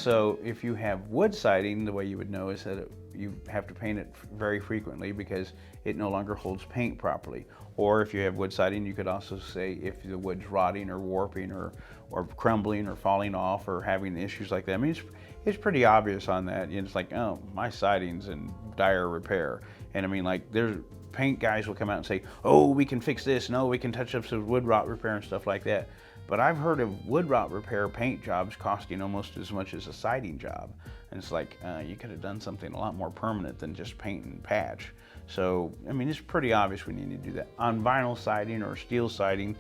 So if you have wood siding, the way you would know is that you have to paint it very frequently because it no longer holds paint properly. Or if you have wood siding, you could also say if the wood's rotting or warping or crumbling or falling off or having issues like that. I mean, it's pretty obvious on that. It's like, oh, my siding's in dire repair. And I mean, like, there's paint guys will come out and say, oh, we can fix this. No, we can touch up some wood rot repair and stuff like that. But I've heard of wood rot repair paint jobs costing almost as much as a siding job. And it's like, you could have done something a lot more permanent than just paint and patch. So, I mean, it's pretty obvious we need to do that. On vinyl siding or steel siding,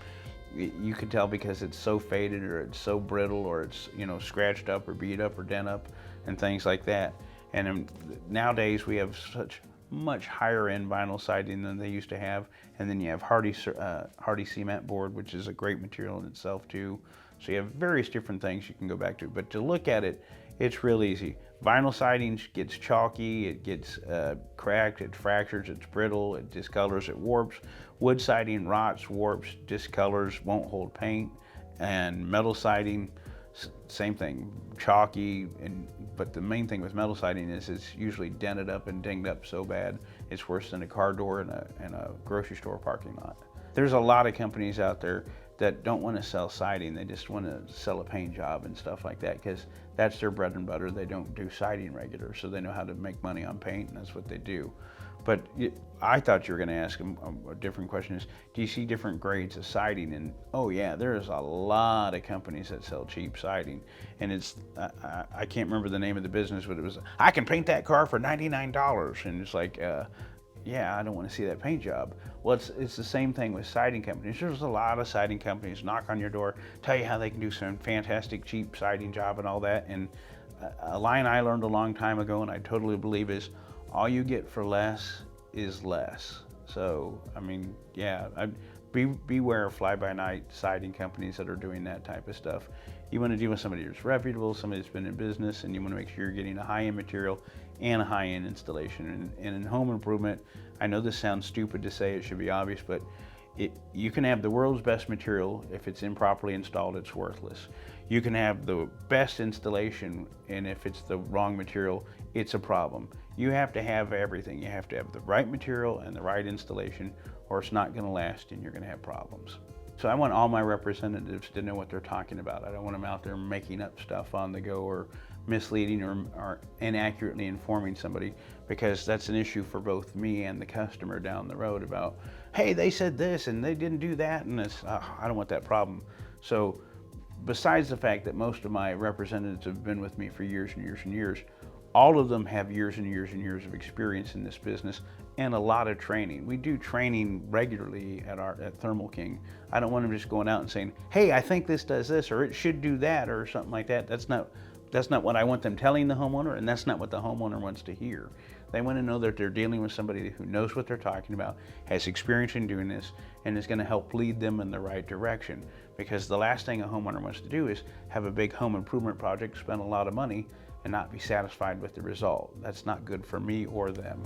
you can tell because it's so faded or it's so brittle or it's, you know, scratched up or beat up or dent up and things like that. And nowadays we have such much higher end vinyl siding than they used to have. And then you have Hardie cement board, which is a great material in itself too. So you have various different things you can go back to. But to look at it, it's real easy. Vinyl siding gets chalky, it gets cracked, it fractures, it's brittle, it discolors, it warps. Wood siding rots, warps, discolors, won't hold paint. And metal siding, same thing, chalky. But the main thing with metal siding is it's usually dented up and dinged up so bad it's worse than a car door in a grocery store parking lot. There's a lot of companies out there that don't want to sell siding, they just want to sell a paint job and stuff like that because that's their bread and butter. They don't do siding regular, so they know how to make money on paint, and that's what they do. But I thought you were going to ask a different question is, do you see different grades of siding? And oh yeah, there's a lot of companies that sell cheap siding. And it's, I can't remember the name of the business, but it was, I can paint that car for $99. And it's like, yeah, I don't want to see that paint job. Well, it's the same thing with siding companies. There's a lot of siding companies knock on your door, tell you how they can do some fantastic cheap siding job and all that. And a line I learned a long time ago, and I totally believe, is all you get for less is less. So, I mean, yeah, beware of fly-by-night siding companies that are doing that type of stuff. You want to deal with somebody that's reputable, somebody that's been in business, and you want to make sure you're getting a high-end material and a high-end installation. And in home improvement, I know this sounds stupid to say, it should be obvious, but you can have the world's best material. If it's improperly installed, it's worthless. You can have the best installation, and if it's the wrong material, it's a problem. You have to have everything. You have to have the right material and the right installation, or it's not going to last and you're going to have problems. So I want all my representatives to know what they're talking about. I don't want them out there making up stuff on the go or misleading or inaccurately informing somebody, because that's an issue for both me and the customer down the road about, hey, they said this and they didn't do that, and it's, I don't want that problem. So besides the fact that most of my representatives have been with me for years and years and years, all of them have years and years and years of experience in this business and a lot of training. We do training regularly at Thermo King. I don't want them just going out and saying, hey, I think this does this, or it should do that, or something like that. That's not what I want them telling the homeowner, and that's not what the homeowner wants to hear. They want to know that they're dealing with somebody who knows what they're talking about, has experience in doing this, and is going to help lead them in the right direction. Because the last thing a homeowner wants to do is have a big home improvement project, spend a lot of money, and not be satisfied with the result. That's not good for me or them.